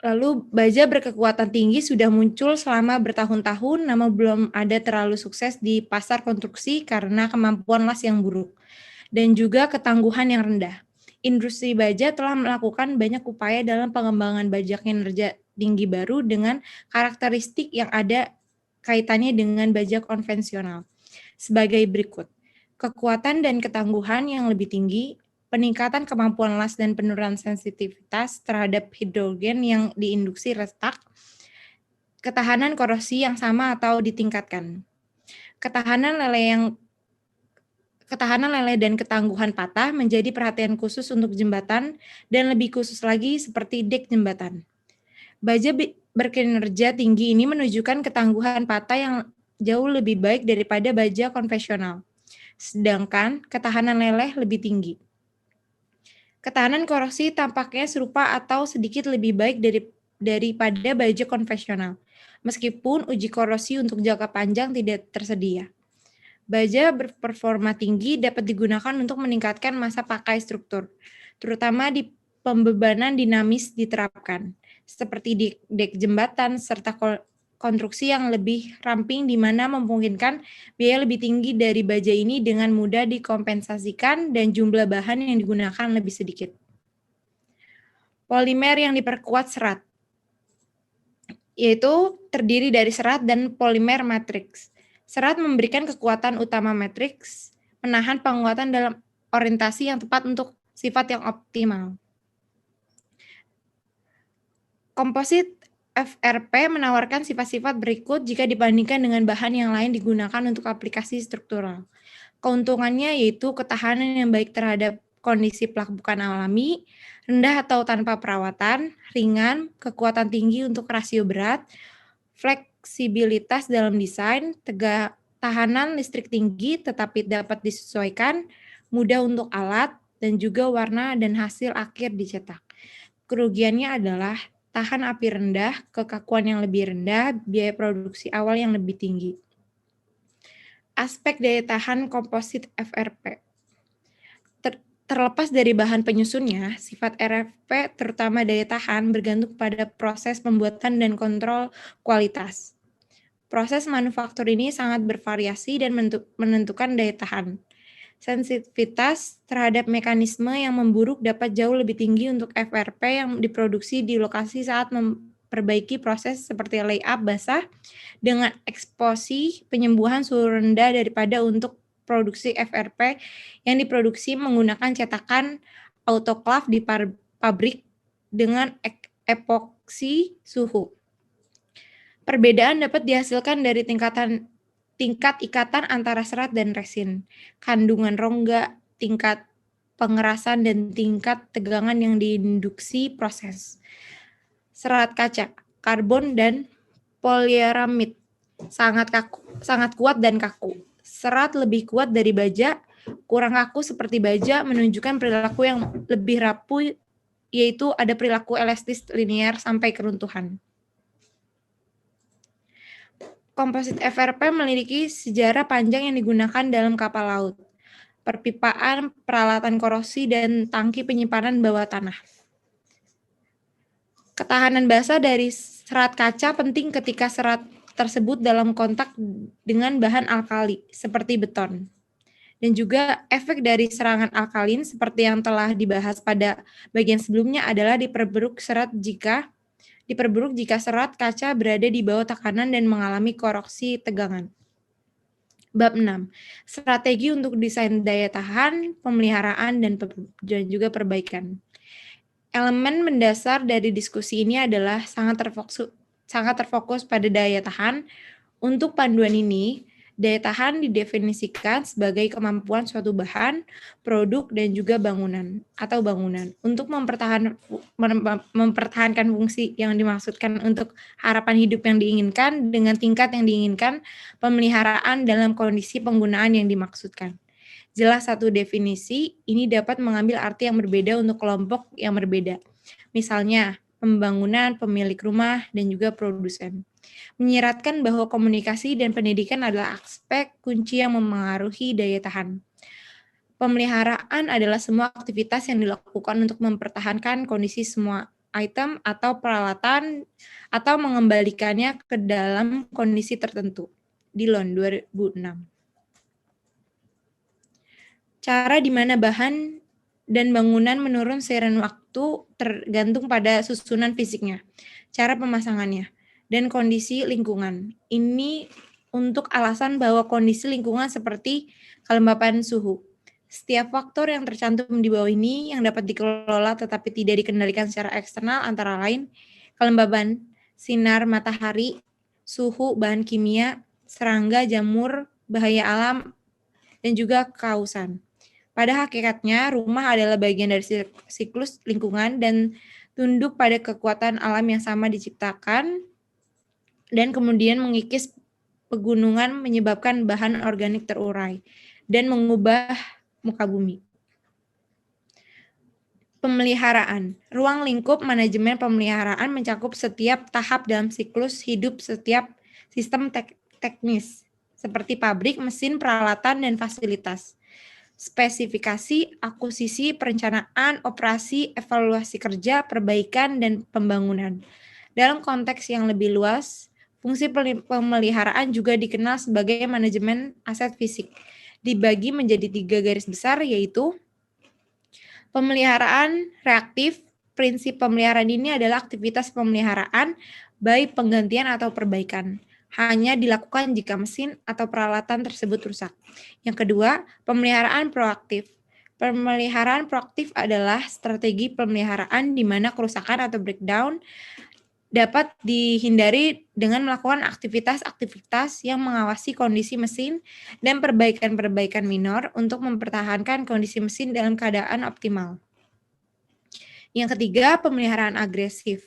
Lalu baja berkekuatan tinggi sudah muncul selama bertahun-tahun, namun belum ada terlalu sukses di pasar konstruksi karena kemampuan las yang buruk dan juga ketangguhan yang rendah. Industri baja telah melakukan banyak upaya dalam pengembangan baja kinerja tinggi baru dengan karakteristik yang ada kaitannya dengan baja konvensional. Sebagai berikut, kekuatan dan ketangguhan yang lebih tinggi, peningkatan kemampuan las dan penurunan sensitivitas terhadap hidrogen yang diinduksi retak, ketahanan korosi yang sama atau ditingkatkan, ketahanan lele dan ketangguhan patah menjadi perhatian khusus untuk jembatan dan lebih khusus lagi seperti dek jembatan. Baja berkinerja tinggi ini menunjukkan ketangguhan patah yang jauh lebih baik daripada baja konvensional, sedangkan ketahanan leleh lebih tinggi. Ketahanan korosi tampaknya serupa atau sedikit lebih baik daripada baja konvensional, meskipun uji korosi untuk jangka panjang tidak tersedia. Baja berperforma tinggi dapat digunakan untuk meningkatkan masa pakai struktur, terutama di pembebanan dinamis diterapkan, seperti di dek jembatan serta konstruksi yang lebih ramping di mana memungkinkan biaya lebih tinggi dari baja ini dengan mudah dikompensasikan dan jumlah bahan yang digunakan lebih sedikit. Polimer yang diperkuat serat, yaitu terdiri dari serat dan polimer matriks. Serat memberikan kekuatan utama matriks, menahan penguatan dalam orientasi yang tepat untuk sifat yang optimal. Komposit FRP menawarkan sifat-sifat berikut jika dibandingkan dengan bahan yang lain digunakan untuk aplikasi struktural. Keuntungannya yaitu ketahanan yang baik terhadap kondisi pelabukan alami, rendah atau tanpa perawatan, ringan, kekuatan tinggi untuk rasio berat, fleksibilitas dalam desain, tahanan listrik tinggi tetapi dapat disesuaikan, mudah untuk alat, dan juga warna dan hasil akhir dicetak. Kerugiannya adalah tahan api rendah, kekakuan yang lebih rendah, biaya produksi awal yang lebih tinggi. Aspek daya tahan komposit FRP. Terlepas dari bahan penyusunnya, sifat RFP terutama daya tahan bergantung pada proses pembuatan dan kontrol kualitas. Proses manufaktur ini sangat bervariasi dan menentukan daya tahan. Sensitivitas terhadap mekanisme yang memburuk dapat jauh lebih tinggi untuk FRP yang diproduksi di lokasi saat memperbaiki proses seperti layup basah dengan eksposi penyembuhan suhu rendah daripada untuk produksi FRP yang diproduksi menggunakan cetakan autoclave di pabrik dengan epoksi suhu. Perbedaan dapat dihasilkan dari tingkat ikatan antara serat dan resin, kandungan rongga, tingkat pengerasan, dan tingkat tegangan yang diinduksi proses. Serat kaca, karbon, dan polyaramid sangat kuat dan kaku. Serat lebih kuat dari baja, kurang kaku seperti baja, menunjukkan perilaku yang lebih rapuh, yaitu ada perilaku elastis linear sampai keruntuhan. Komposit FRP memiliki sejarah panjang yang digunakan dalam kapal laut, perpipaan, peralatan korosi, dan tangki penyimpanan bawah tanah. Ketahanan basah dari serat kaca penting ketika serat tersebut dalam kontak dengan bahan alkali, seperti beton. Dan juga efek dari serangan alkalin seperti yang telah dibahas pada bagian sebelumnya adalah diperburuk jika serat kaca berada di bawah tekanan dan mengalami korosi tegangan. Bab 6. Strategi untuk desain daya tahan, pemeliharaan, dan juga perbaikan. Elemen mendasar dari diskusi ini adalah sangat terfokus pada daya tahan. Untuk panduan ini, daya tahan didefinisikan sebagai kemampuan suatu bahan, produk, dan juga bangunan untuk mempertahankan fungsi yang dimaksudkan untuk harapan hidup yang diinginkan dengan tingkat yang diinginkan, pemeliharaan dalam kondisi penggunaan yang dimaksudkan. Jelas satu definisi ini dapat mengambil arti yang berbeda untuk kelompok yang berbeda. Misalnya, pembangunan, pemilik rumah, dan juga produsen. Menyiratkan bahwa komunikasi dan pendidikan adalah aspek kunci yang memengaruhi daya tahan. Pemeliharaan adalah semua aktivitas yang dilakukan untuk mempertahankan kondisi semua item atau peralatan atau mengembalikannya ke dalam kondisi tertentu. Dillon 2006. Cara di mana bahan dan bangunan menurun seiring waktu tergantung pada susunan fisiknya, cara pemasangannya, dan kondisi lingkungan. Ini untuk alasan bahwa kondisi lingkungan seperti kelembapan suhu. Setiap faktor yang tercantum di bawah ini yang dapat dikelola tetapi tidak dikendalikan secara eksternal antara lain kelembaban, sinar matahari, suhu, bahan kimia, serangga, jamur, bahaya alam, dan juga kausan. Pada hakikatnya, rumah adalah bagian dari siklus lingkungan dan tunduk pada kekuatan alam yang sama diciptakan dan kemudian mengikis pegunungan menyebabkan bahan organik terurai dan mengubah muka bumi. Pemeliharaan. Ruang lingkup manajemen pemeliharaan mencakup setiap tahap dalam siklus hidup setiap sistem teknis, seperti pabrik, mesin, peralatan, dan fasilitas. Spesifikasi, akuisisi, perencanaan, operasi, evaluasi kerja, perbaikan, dan pembangunan. Dalam konteks yang lebih luas, fungsi pemeliharaan juga dikenal sebagai manajemen aset fisik. Dibagi menjadi 3 garis besar, yaitu pemeliharaan reaktif. Prinsip pemeliharaan ini adalah aktivitas pemeliharaan, baik penggantian atau perbaikan, hanya dilakukan jika mesin atau peralatan tersebut rusak. Yang kedua, pemeliharaan proaktif. Pemeliharaan proaktif adalah strategi pemeliharaan di mana kerusakan atau breakdown dapat dihindari dengan melakukan aktivitas-aktivitas yang mengawasi kondisi mesin dan perbaikan-perbaikan minor untuk mempertahankan kondisi mesin dalam keadaan optimal. Yang ketiga, pemeliharaan agresif.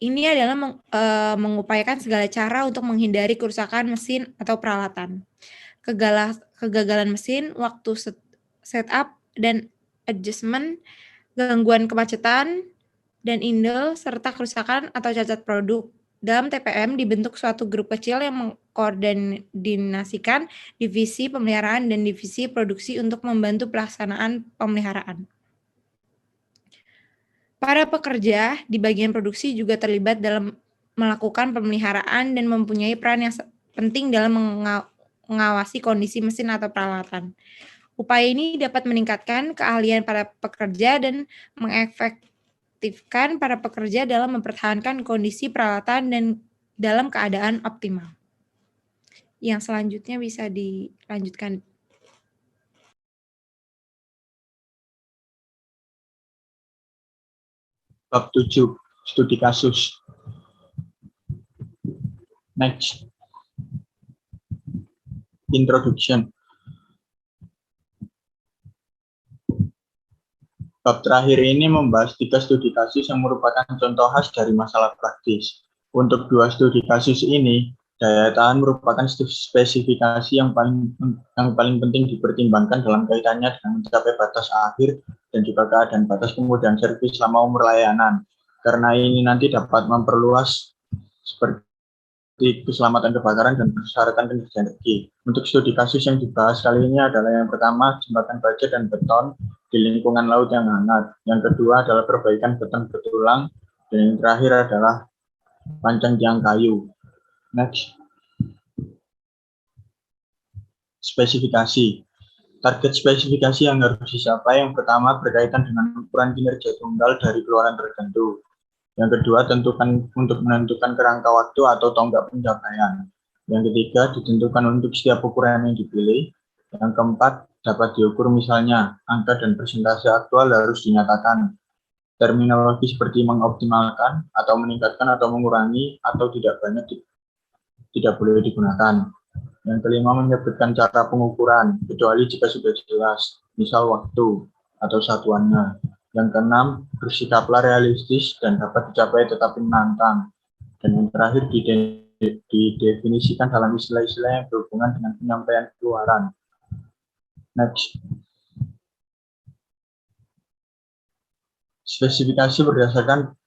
Ini adalah mengupayakan segala cara untuk menghindari kerusakan mesin atau peralatan. Kegagalan mesin, waktu setup dan adjustment, gangguan kemacetan, dan indel, serta kerusakan atau cacat produk. Dalam TPM dibentuk suatu grup kecil yang mengkoordinasikan divisi pemeliharaan dan divisi produksi untuk membantu pelaksanaan pemeliharaan. Para pekerja di bagian produksi juga terlibat dalam melakukan pemeliharaan dan mempunyai peran yang penting dalam mengawasi kondisi mesin atau peralatan. Upaya ini dapat meningkatkan keahlian para pekerja dan mengefektifkan para pekerja dalam mempertahankan kondisi peralatan dan dalam keadaan optimal. Yang selanjutnya bisa dilanjutkan. Bab 7, studi kasus. Next. Introduction. Bab terakhir ini membahas 3 studi kasus yang merupakan contoh khas dari masalah praktis. Untuk 2 studi kasus ini, daya tahan merupakan spesifikasi yang paling penting dipertimbangkan dalam kaitannya dengan mencapai batas akhir dan juga keadaan batas kemudahan servis selama umur layanan. Karena ini nanti dapat memperluas seperti keselamatan kebakaran dan persyaratan kinerja energi. Untuk studi kasus yang dibahas kali ini adalah yang pertama, jembatan baja dan beton di lingkungan laut yang hangat. Yang kedua adalah perbaikan beton betulang. Dan yang terakhir adalah pancang tiang kayu. Next. Spesifikasi. Target spesifikasi yang harus dicapai yang pertama berkaitan dengan ukuran kinerja tunggal dari keluaran tertentu. Yang kedua, tentukan untuk menentukan kerangka waktu atau tonggak pencapaian. Yang ketiga, ditentukan untuk setiap ukuran yang dipilih. Yang keempat, dapat diukur misalnya angka dan persentase aktual harus dinyatakan. Terminologi seperti mengoptimalkan atau meningkatkan atau mengurangi atau tidak banyak tidak boleh digunakan. Yang kelima, menyebutkan cara pengukuran, kecuali jika sudah jelas, misal waktu atau satuannya. Yang keenam, bersikaplah realistis dan dapat dicapai tetapi menantang. Dan yang terakhir, didefinisikan dalam istilah-istilah yang berhubungan dengan penyampaian keluaran. Next. Spesifikasi berdasarkan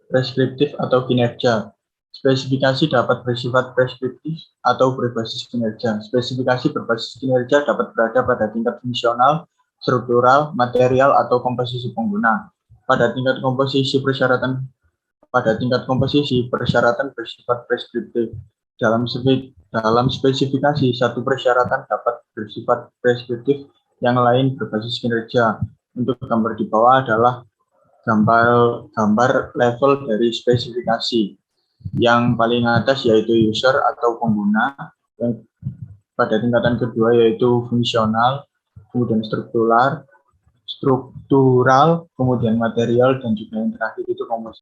preskriptif atau kinerja. Spesifikasi dapat bersifat preskriptif atau berbasis kinerja. Spesifikasi berbasis kinerja dapat berada pada tingkat fungsional, struktural, material, atau komposisi pengguna. pada tingkat komposisi persyaratan bersifat preskriptif. Dalam spesifikasi, satu persyaratan dapat bersifat preskriptif, yang lain berbasis kinerja. Untuk gambar di bawah adalah gambar level dari spesifikasi. Yang paling atas yaitu user atau pengguna, yang pada tingkatan kedua yaitu fungsional, kemudian struktural, kemudian material, dan juga yang terakhir itu komposisi.